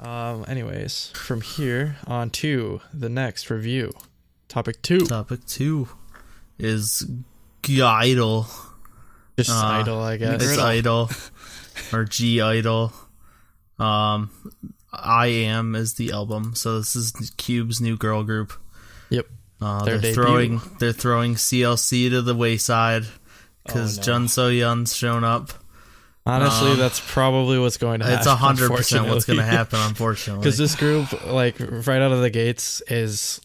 Anyways, from here on to the next review. Topic 2. Topic 2 is GI-DLE. Just idle, I guess. It's I-DLE or GI-DLE. I Am is the album, so this is Cube's new girl group. Yep. They're throwing CLC to the wayside because Jun So-yeon's shown up. Honestly, that's probably what's going to happen. It's 100% what's going to happen, unfortunately. Because this group, like, right out of the gates, is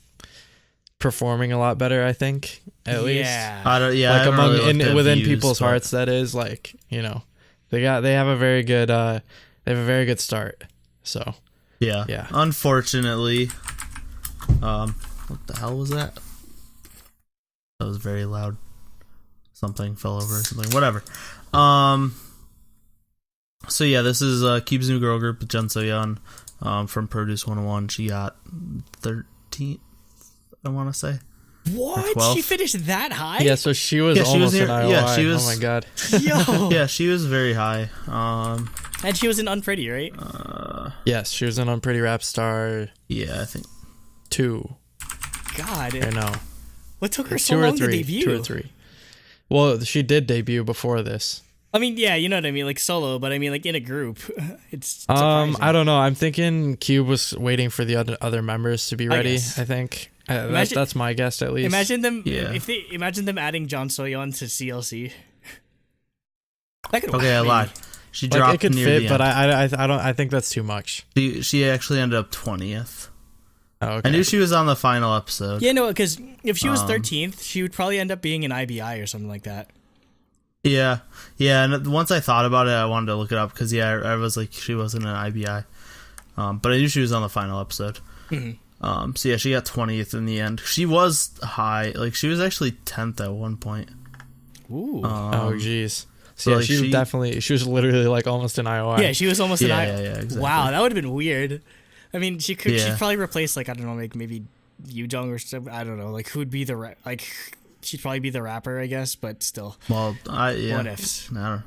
performing a lot better, I think. At least. Like within people's hearts, that is, like, you know, they have a very good start. So yeah. Unfortunately, what the hell was that? That was very loud. Something fell over or something. Whatever. So yeah, this is Cube's new girl group with Jun So-yeon from Produce 101. She got 13th, I want to say. What? She finished that high? Yeah, so she was almost in I.o.i. Yeah, she was. Oh my god. Yo. Yeah, she was very high. And she was in Unpretty, right? Yes, she was in Unpretty Rap Star. Yeah, I think 2. God. I know. What took her so long to debut? 2 or 3. Well, she did debut before this. I mean, yeah, you know what I mean, like solo, but I mean, like in a group, it's surprising. I don't know. I'm thinking Cube was waiting for the other members to be ready. I think that's my guess, at least. Imagine them imagine them adding Jun So-yeon to CLC. I lied. She dropped it could near fit, the but end. I think that's too much. She actually ended up 20th. Oh, okay. I knew she was on the final episode. Yeah, no, because if she was 13th, she would probably end up being an IBI or something like that. Yeah, and once I thought about it, I wanted to look it up because I was like, she wasn't an IBI, but I knew she was on the final episode. Mm-hmm. So yeah, she got 20th in the end. She was high, like she was actually 10th at one point. Ooh. Oh jeez. So yeah, like she was literally like almost an I.o.I. Yeah, she was almost an IBI. Yeah, exactly. Wow, that would have been weird. I mean, she'd probably replace, like, I don't know, like maybe Yoo-jung or something. I don't know, like who would be she'd probably be the rapper, I guess, but still. Well, what ifs? I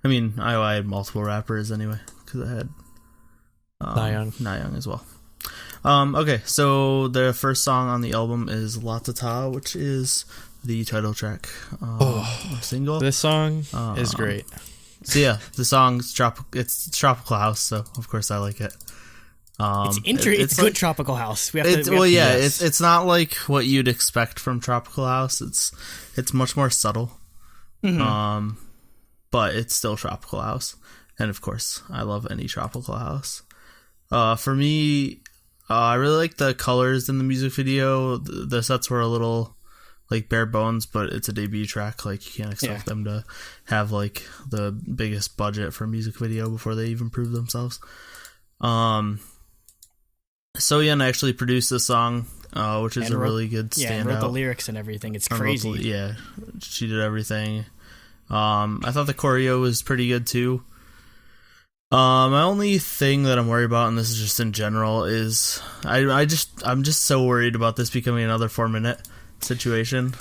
mean, I had multiple rappers anyway, because I had Nayoung as well. Okay, so the first song on the album is La Ta Ta, which is the title track single. This song is great. So yeah, the song's it's tropical house, so of course I like it. It's good tropical house. It's not like what you'd expect from tropical house. It's much more subtle. Mm-hmm. But it's still tropical house, and of course I love any tropical house. For me, I really like the colors in the music video. The sets were a little like bare bones, but it's a debut track. Like you can't expect them to have like the biggest budget for a music video before they even prove themselves. So-yeon actually produced this song, which is really good standout. Yeah, wrote the lyrics and everything. It's crazy. She did everything. I thought the choreo was pretty good too. My only thing that I'm worried about, and this is just in general, is I'm just so worried about this becoming another 4-minute situation.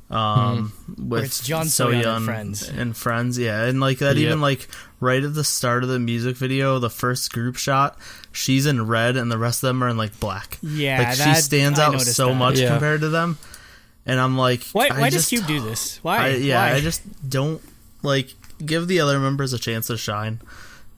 With it's Jun So-yeon and friends, yeah, and like that, even like right at the start of the music video, the first group shot, she's in red and the rest of them are in like black. Yeah, like she stands out so much compared to them, and I'm like, why does Cube do this? Why? I just don't like give the other members a chance to shine.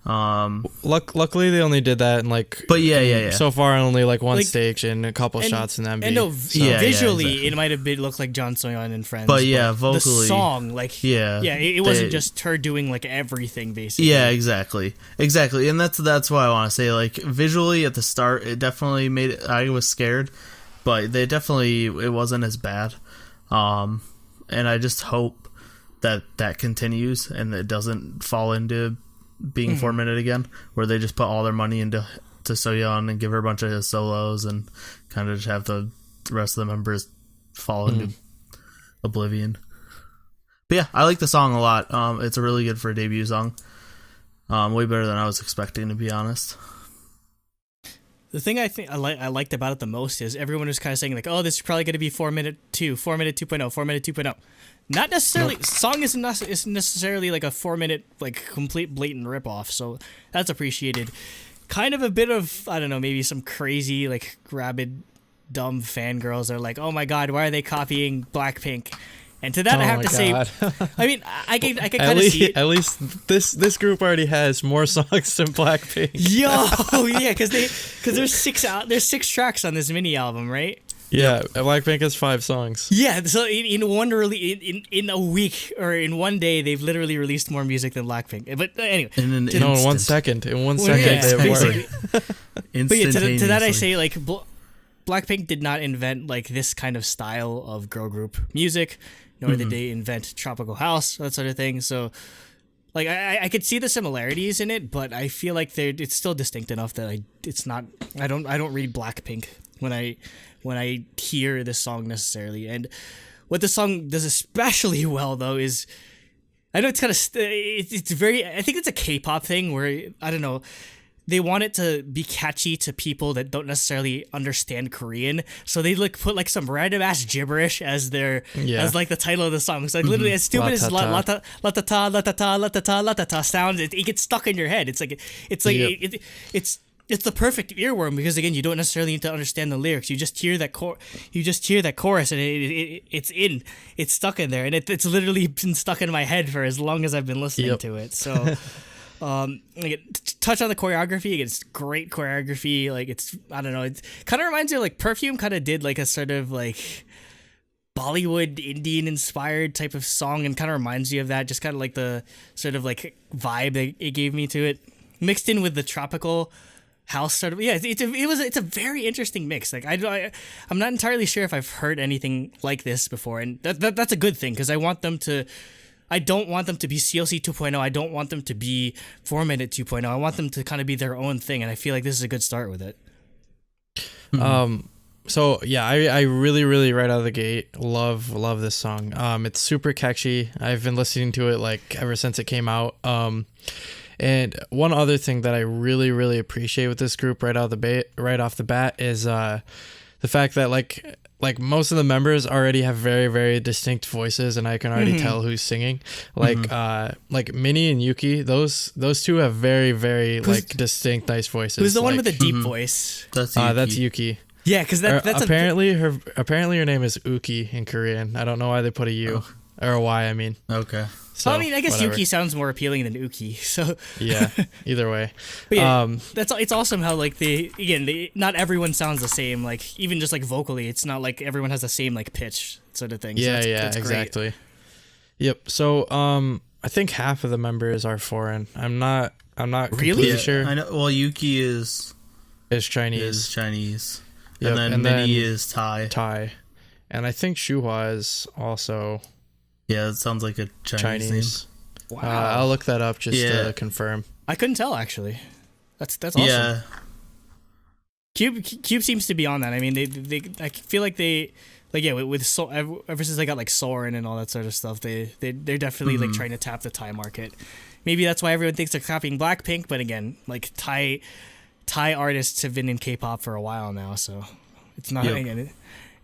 Luckily they only did that in like, but yeah. So far only like one stage and a couple shots in the MV. And no, visually exactly. It might have looked like Jun So-yeon and friends. But yeah, vocally, the song, like it wasn't just her doing like everything basically. Yeah, exactly, and that's why I want to say, like, visually at the start, it definitely made it. I was scared, but it wasn't as bad. And I just hope that continues and it doesn't fall into being 4-minute again, where they just put all their money into So-yeon and give her a bunch of solos and kind of just have the rest of the members fall into oblivion. But yeah, I like the song a lot. It's really good for a debut song. Way better than I was expecting, to be honest. The thing I think I liked about it the most is everyone was kind of saying like, oh, this is probably going to be 4-minute 2, 4-minute 2.0, 4-minute 2.0. Not necessarily. Nope. Song isn't necessarily like a 4-minute like complete blatant ripoff, so that's appreciated. kind of a bit of, I don't know, maybe some crazy like rabid dumb fangirls are like, oh my god, why are they copying Blackpink? And to that I have to say, I mean, I can kind of see it. At least this group already has more songs than Blackpink. Yo, yeah, because there's 6 tracks on this mini album, right? Yeah, Blackpink has 5 songs. Yeah, so in a week or in one day, they've literally released more music than Blackpink. But anyway, in 1 second, they have more. But yeah, to that I say, like, Blackpink did not invent like this kind of style of girl group music, nor did they invent tropical house, that sort of thing. So, like, I could see the similarities in it, but I feel like it's still distinct enough that it's not. I don't read Blackpink when I hear this song necessarily. And what the song does especially well though is, I know it's kind of it's very. I think it's a K-pop thing where, I don't know. They want it to be catchy to people that don't necessarily understand Korean, so they like put like some random ass gibberish as as like the title of the song. So like literally as stupid as la ta la ta ta la ta ta la ta ta la ta ta sounds, it gets stuck in your head. It's the perfect earworm because again, you don't necessarily need to understand the lyrics. You just hear that chorus, and it's stuck in there, and it's literally been stuck in my head for as long as I've been listening to it. So. Touch on the choreography. It's great choreography. Like, it's, I don't know, it kind of reminds me of like Perfume kind of did like a sort of like Bollywood Indian inspired type of song, and kind of reminds you of that, just kind of like the sort of like vibe that it gave me to it, mixed in with the tropical house sort of. Yeah, it's a very interesting mix. Like, I'm not entirely sure if I've heard anything like this before, and that's a good thing, because I don't want them to be CLC 2.0. I don't want them to be 4-Minute 2.0. I want them to kind of be their own thing, and I feel like this is a good start with it. So yeah, I really, really right out of the gate love this song. It's super catchy. I've been listening to it like ever since it came out. And one other thing that I really, really appreciate with this group right off the bat is the fact that like most of the members already have very, very distinct voices, and I can already tell who's singing. Like Minnie and Yuki, those two have very, very like distinct, nice voices. Who's the one with the deep voice? That's Yuki. Yeah, because that's apparently her name is Uki in Korean. I don't know why they put a U or a Y. I mean. Okay. So, I mean, I guess Yuki sounds more appealing than Uki. So yeah, either way. But yeah, it's awesome how like not everyone sounds the same. Like, even just like vocally, it's not like everyone has the same like pitch sort of thing. So that's exactly. Great. Yep. So I think half of the members are foreign. I'm not completely sure. I know. Well, Yuki is Chinese. Yep. And then Minnie is Thai. And I think Shuhua is also. Yeah, it sounds like a Chinese name. Wow. I'll look that up just to confirm. I couldn't tell, actually. That's awesome. Yeah. Cube seems to be on that. I mean, they I feel like they, like, yeah, with Soul, ever since they got like Soren and all that sort of stuff, they're definitely like trying to tap the Thai market. Maybe that's why everyone thinks they're copying Blackpink, but again, like Thai artists have been in K-pop for a while now, so it's not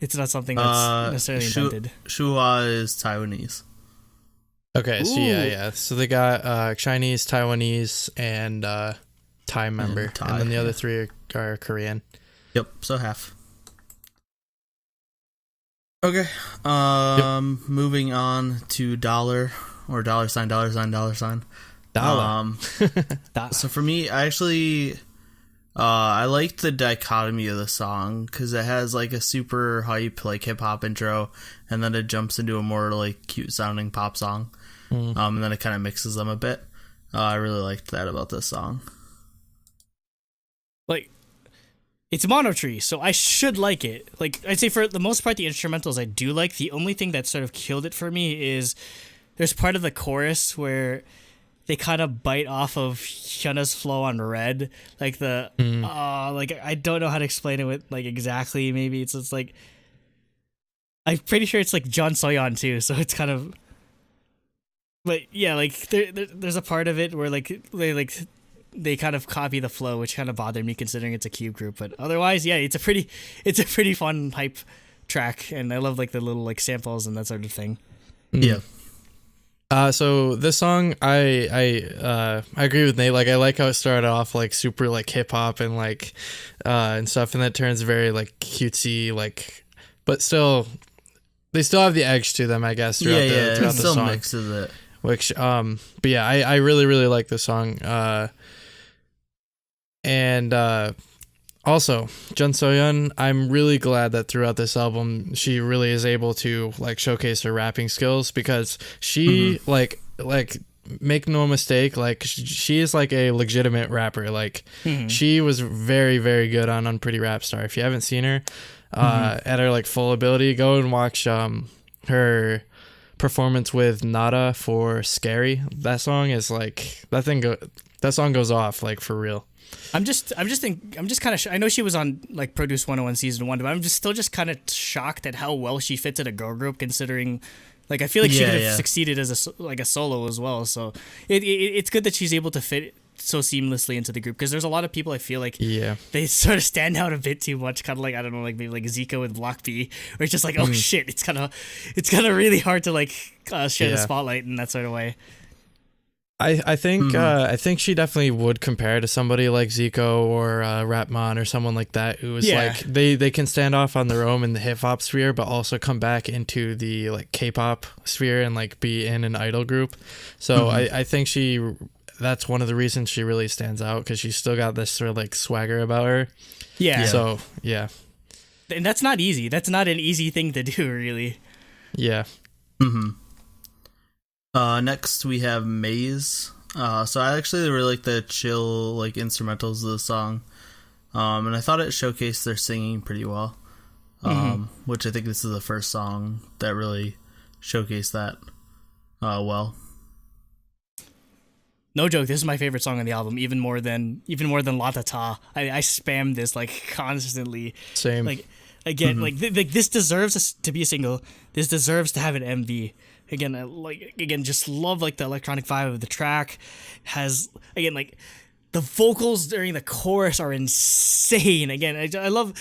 it's not something that's necessarily invented. Shuhua is Taiwanese. Okay, so yeah. So they got Chinese, Taiwanese, and Thai member, and then the other 3 are Korean. Yep, so half. Okay, moving on to dollar or dollar sign. Dollar. So for me, I actually. I liked the dichotomy of the song because it has like a super hype like hip hop intro, and then it jumps into a more like cute sounding pop song, and then it kind of mixes them a bit. I really liked that about this song. Like, it's Monotree, so I should like it. Like, I'd say for the most part, the instrumentals I do like. The only thing that sort of killed it for me is there's part of the chorus where they kind of bite off of Hyuna's flow on Red, like like I don't know how to explain it with like exactly. Maybe it's like I'm pretty sure it's like John Soyeon too, so it's kind of. But yeah, like there's a part of it where they kind of copy the flow, which kind of bothered me considering it's a Cube group. But otherwise, yeah, it's a pretty fun hype track, and I love like the little like samples and that sort of thing. Yeah. So this song, I agree with Nate. Like, I like how it started off like super like hip hop and like and stuff, and then it turns very like cutesy, like, but still, they still have the edge to them, I guess. Throughout It the still song, mixes it. which but yeah, I really really like this song. And also, Jun So-yeon, I'm really glad that throughout this album she really is able to like showcase her rapping skills, because she like make no mistake, like she is like a legitimate rapper. Like she was very very good on Unpretty Rap Star. If you haven't seen her at her like full ability, go and watch her performance with Nada for Scary. That song is like that song goes off like for real. I'm just kind of. I know she was on like Produce 101 season 1, but I'm still kind of shocked at how well she fits in a girl group. Considering, like, I feel like she could have succeeded as a solo as well. So it's good that she's able to fit so seamlessly into the group, because there's a lot of people I feel like they sort of stand out a bit too much. Kind of like, I don't know, like maybe like Zico with Block B, where it's just like, oh shit, it's kind of really hard to like share the spotlight in that sort of way. I think she definitely would compare to somebody like Zico or Rapmon or someone like that, who is like they can stand off on their own in the hip hop sphere, but also come back into the like K-pop sphere and like be in an idol group. So I think that's one of the reasons she really stands out, because she's still got this sort of like swagger about her. Yeah. So yeah, and that's not easy. That's not an easy thing to do, really. Yeah. Next we have Maze. So I actually really like the chill like instrumentals of the song, and I thought it showcased their singing pretty well. Which I think this is the first song that really showcased that well. No joke, this is my favorite song on the album, even more than La Ta Ta. I spam this like constantly. Same. Like again, like this deserves to be a single. This deserves to have an MV. Again, just love like the electronic vibe of the track. Has again like the vocals during the chorus are insane. Again, I love,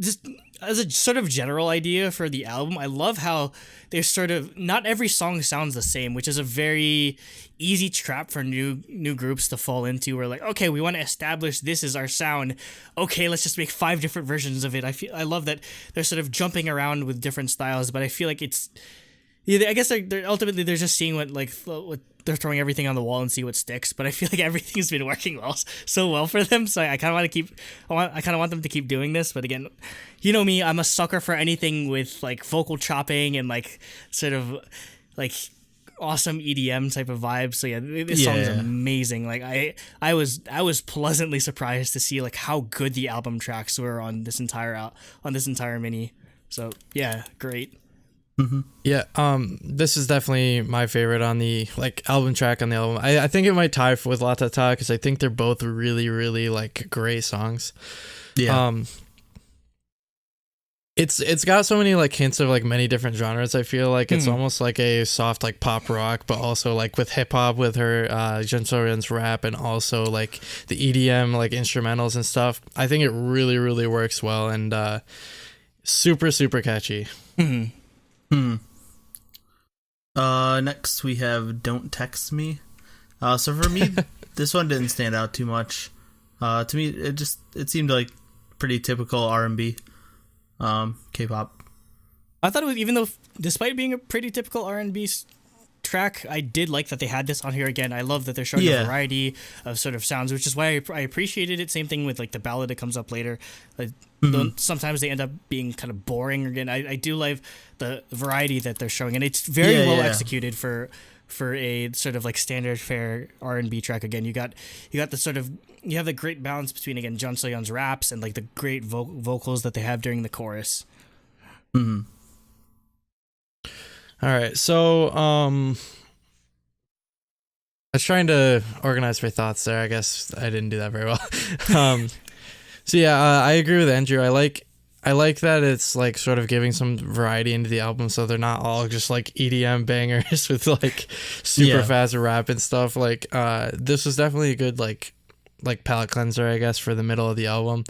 just as a sort of general idea for the album, I love how there's sort of not every song sounds the same, which is a very easy trap for new groups to fall into. Where like, okay, we want to establish this is our sound. Okay, let's just make 5 different versions of it. I love that they're sort of jumping around with different styles, but I feel like it's. Yeah, I guess they're ultimately they're just seeing what they're throwing everything on the wall and see what sticks. But I feel like everything's been working so well for them. So I kind of want to I kind of want them to keep doing this. But again, you know me, I'm a sucker for anything with like vocal chopping and like sort of like awesome EDM type of vibe. So yeah, this song is amazing. Like I was pleasantly surprised to see like how good the album tracks were on this entire mini. So yeah, great. Yeah, this is definitely my favorite on the like album track on the album. I think it might tie with La Ta Ta, because I think they're both really really like great songs. Yeah. It's got so many like hints of like many different genres. I feel like it's almost like a soft like pop rock, but also like with hip hop with her Jun So-yeon's rap, and also like the EDM like instrumentals and stuff. I think it really really works well, and super super catchy. Next we have Don't Text Me. So for me, this one didn't stand out too much. To me, it seemed like pretty typical R&B, K-pop. I thought it was, even though despite being a pretty typical R&B track, I did like that they had this on here again. I love that they're showing a variety of sort of sounds, which is why I appreciated it. Same thing with like the ballad that comes up later. Sometimes they end up being kind of boring. Again, I do like the variety that they're showing, and it's very well executed for a sort of like standard fare R&B track. Again, you got the sort of, you have the great balance between again Jun So-yeon's raps and like the great vocals that they have during the chorus. All right, so I was trying to organize my thoughts there. I guess I didn't do that very well. So yeah, I agree with Andrew. I like that it's like sort of giving some variety into the album, so they're not all just like EDM bangers with like super fast rap and stuff. Like this was definitely a good like palate cleanser, I guess, for the middle of the album.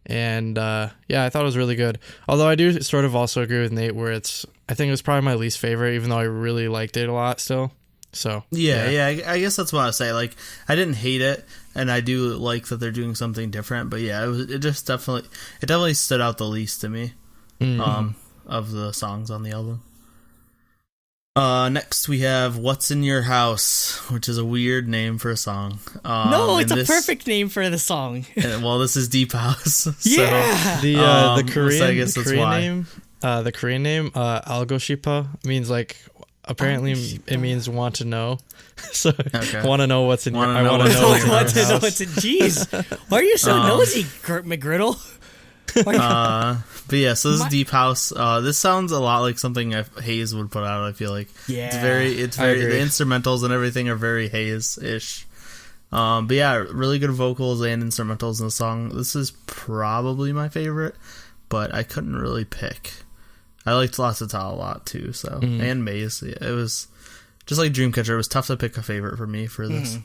And I thought it was really good. Although I do sort of also agree with Nate, where I think it was probably my least favorite, even though I really liked it a lot still. So yeah. I guess that's what I say. Like, I didn't hate it, and I do like that they're doing something different. But yeah, it definitely stood out the least to me. Of the songs on the album. Next we have "What's in Your House," which is a weird name for a song. No, it's a perfect name for the song. Well, this is Deep House. Yeah. The Korean, so I guess that's why. The Korean name, Algoshipa, means like apparently it means want to know. So want to know what's in your. I want to know what's in. Jeez, why are you so nosy, McGriddle? But yeah, so this is Deep House. This sounds a lot like something Hayes would put out. I feel like it's very the instrumentals and everything are very Hayes-ish. But yeah, really good vocals and instrumentals in the song. This is probably my favorite, but I couldn't really pick. I liked Lost of Ta a lot too, so and Maze. Yeah, it was just like Dreamcatcher. It was tough to pick a favorite for me for this.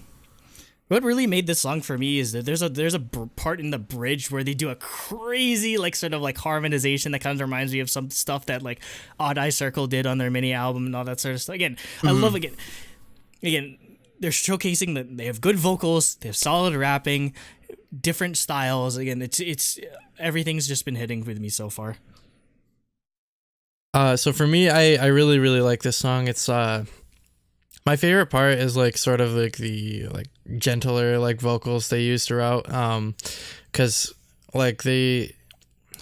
What really made this song for me is that there's a part in the bridge where they do a crazy like sort of like harmonization that kind of reminds me of some stuff that like I-DLE Circle did on their mini album and all that sort of stuff. Again, I love again they're showcasing that they have good vocals, they have solid rapping, different styles. Again, it's everything's just been hitting with me so far. So for me, I really like this song. It's my favorite part is like sort of like the like gentler like vocals they use throughout. Cause like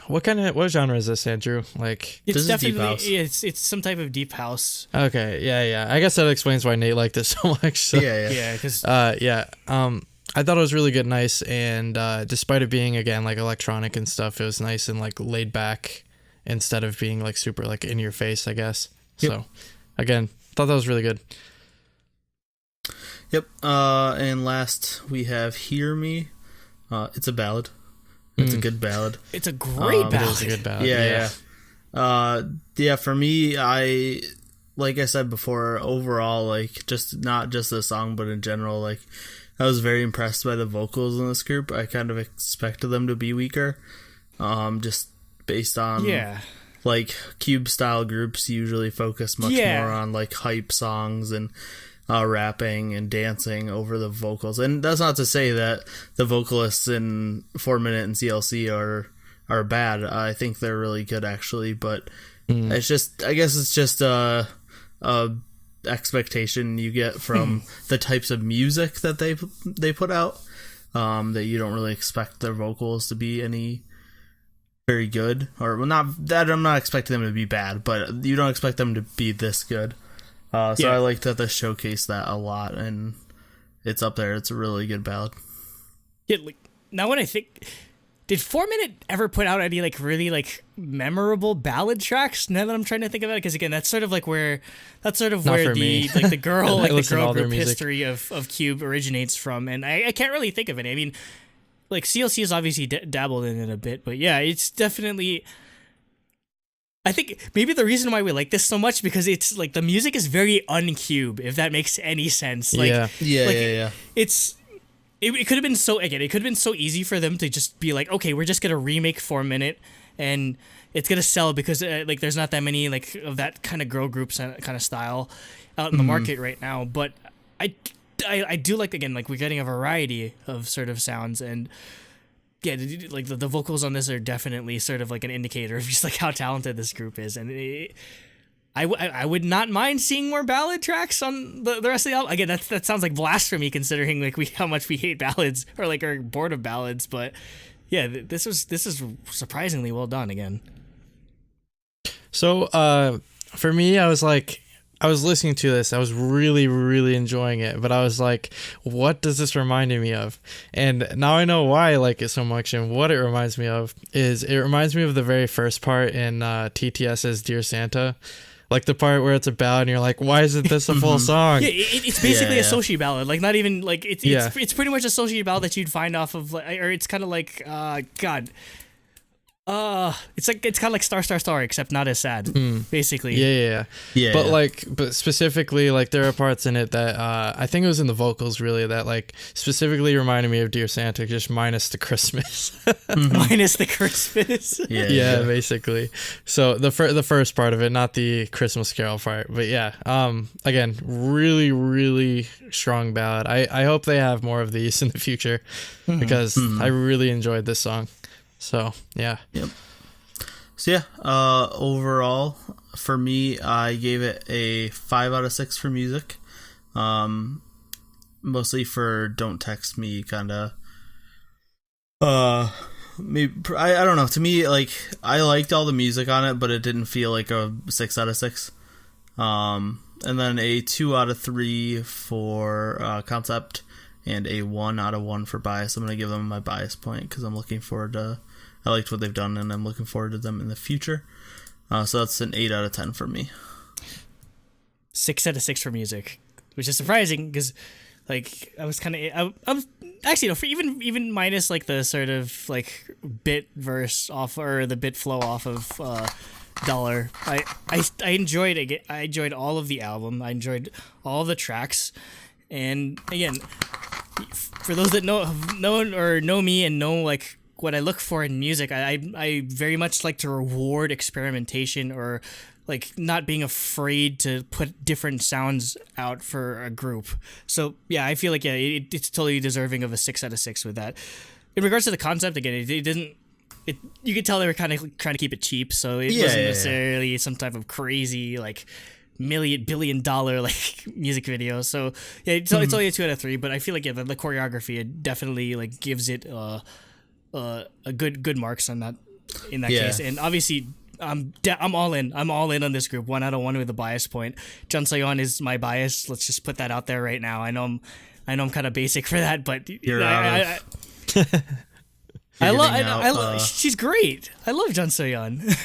what genre is this, Andrew? Like it's definitely deep house. It's some type of deep house. Okay, yeah. I guess that explains why Nate liked it so much. So. Yeah. Because I thought it was really good, nice, and despite it being again like electronic and stuff, it was nice and like laid back instead of being like super like in your face, I guess. Yep. So again, thought that was really good. Yep. And last we have "Hear Me." It's a ballad. It's a good ballad. It's a great ballad. It is a good ballad. Yeah. For me, like I said before, overall, like just not just the song, but in general, like I was very impressed by the vocals in this group. I kind of expected them to be weaker, just based on like Cube style groups usually focus much more on like hype songs and rapping and dancing over the vocals. And that's not to say that the vocalists in 4 Minute and CLC are bad. I think they're really good actually, but it's just, I guess it's just a expectation you get from the types of music that they put out, that you don't really expect their vocals to be any very good, or well, not that I'm not expecting them to be bad, but you don't expect them to be this good. I like that they showcase that a lot, and it's up there. It's a really good ballad. Yeah, like, now when I think, did 4 Minute ever put out any like really like memorable ballad tracks? Now that I'm trying to think about it, because again, that's sort of where the like the girl like the girl group history of Cube originates from, and I can't really think of any. I mean, like CLC has obviously dabbled in it a bit, but yeah, it's definitely. I think maybe the reason why we like this so much because it's like the music is very un-Cube, if that makes any sense. Like, yeah. It could have been so easy for them to just be like, okay, we're just gonna remake 4 Minute, and it's gonna sell because like there's not that many like of that kind of girl groups kind of style out in the market right now. But I do like, again, like we're getting a variety of sort of sounds, and yeah, like the vocals on this are definitely sort of like an indicator of just like how talented this group is, and I would not mind seeing more ballad tracks on the rest of the album. Again, that sounds like blasphemy considering like how much we hate ballads or like are bored of ballads, but yeah, this is surprisingly well done again. So for me, I was listening to this. I was really, really enjoying it. But I was like, what does this remind me of? And now I know why I like it so much. And what it reminds me of is it reminds me of the very first part in TTS's Dear Santa. Like the part where it's a ballad and you're like, why isn't this a full song? Yeah, it's basically a Soshi ballad. Like not even like it's pretty much a Soshi ballad that you'd find off of, or it's kind of like It's kind of like Star Star Star, except not as sad. Basically. Yeah. But specifically, like there are parts in it that I think it was in the vocals really that like specifically reminded me of Dear Santa, just minus the Christmas. Minus the Christmas. Yeah, basically. So the first part of it, not the Christmas Carol part, but yeah. Again, really, really strong ballad. I hope they have more of these in the future because I really enjoyed this song. So yeah. Yep. So yeah, overall for me, I gave it a 5 out of 6 for music. Mostly for Don't Text Me, kind of. Maybe I don't know. To me, like I liked all the music on it, but it didn't feel like a 6 out of 6. And then a 2 out of 3 for concept, and a 1 out of 1 for bias. I'm gonna give them my bias point because I'm looking forward to. I liked what they've done, and I'm looking forward to them in the future. So that's an 8 out of 10 for me. 6 out of 6 for music, which is surprising because, like, I was kind of, I was actually no, for even minus like the sort of like bit verse off or the bit flow off of Dollar. I enjoyed it. I enjoyed all of the album. I enjoyed all the tracks, and again, for those that know me and know like what I look for in music, I very much like to reward experimentation or like not being afraid to put different sounds out for a group. So yeah, I feel like it's totally deserving of a 6 out of 6 with that. In regards to the concept, again, it didn't. You could tell they were kind of trying to keep it cheap, so it wasn't necessarily some type of crazy like billion-dollar like music video. So yeah, it's only a 2 out of 3, but I feel like the choreography it definitely like gives it a good marks on that in that case. And obviously I'm all in on this group. 1 out of 1 with a bias point. Jun So-yeon is my bias. Let's just put that out there right now. I know I'm kind of basic for that, but I love she's great. I love Jun So-yeon.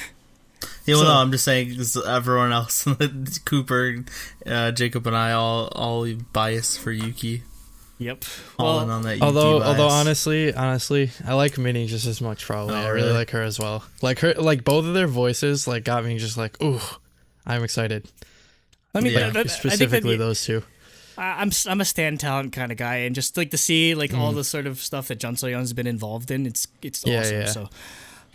Yeah, well, no, I'm just saying everyone else, Cooper, Jacob, and I all biased for Yuki. Yep. All in on that Yuki although bias. honestly, I like Minnie just as much. Probably, I really like her as well. Like her, like both of their voices, like got me just like, ooh, I'm excited. I mean, specifically those two. I'm a stand talent kind of guy, and just like to see like all the sort of stuff that Jun So-yeon's been involved in, it's awesome. Yeah. So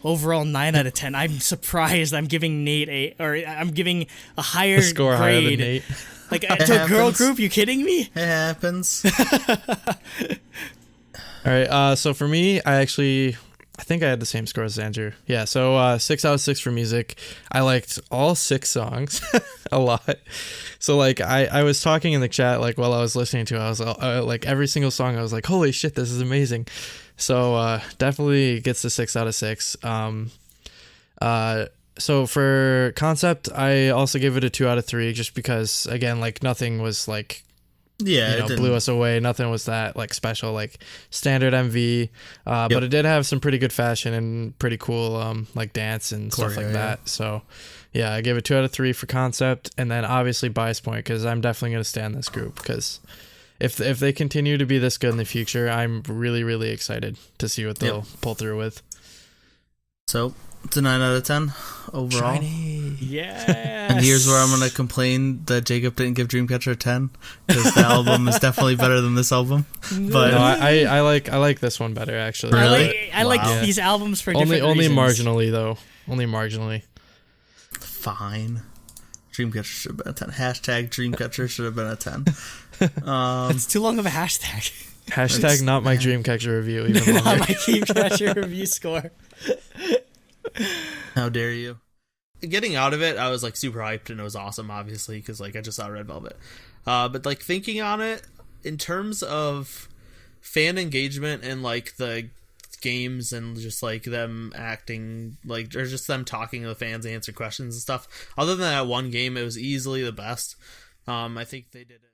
overall 9 out of 10. I'm surprised. I'm giving Nate I'm giving a higher score grade. Higher than Nate. Like to a girl group, you kidding me? It happens. All right. So for me, I think I had the same score as Andrew. Yeah. So 6 out of 6 for music. I liked all 6 songs a lot. So like I was talking in the chat like while I was listening to it, I was like every single song I was like, holy shit, this is amazing. So definitely gets the 6 out of 6. So for concept, I also give it a 2 out of 3 just because again like nothing was like blew us away. Nothing was that like special, like standard MV. But it did have some pretty good fashion and pretty cool like dance and stuff like that. So yeah, I give it 2 out of 3 for concept, and then obviously bias point because I'm definitely gonna stand this group because if they continue to be this good in the future, I'm really really excited to see what they'll pull through with. So it's a 9 out of 10 overall. Shiny. Yes. And here's where I'm going to complain that Jacob didn't give Dreamcatcher a 10 because the album is definitely better than this album. But no, I like this one better actually. Really? I like these albums for different only reasons. marginally though. Only marginally. Fine. Dreamcatcher should have been a 10. Hashtag Dreamcatcher should have been a 10. It's too long of a hashtag. Hashtag not my Dreamcatcher review. Even not my Dreamcatcher review score. How dare you? Getting out of it, I was like super hyped and it was awesome, obviously, because like I just saw Red Velvet. But like thinking on it in terms of fan engagement and like the games and just like them acting like or just them talking to the fans, answering questions and stuff. Other than that one game, it was easily the best. I think they did it.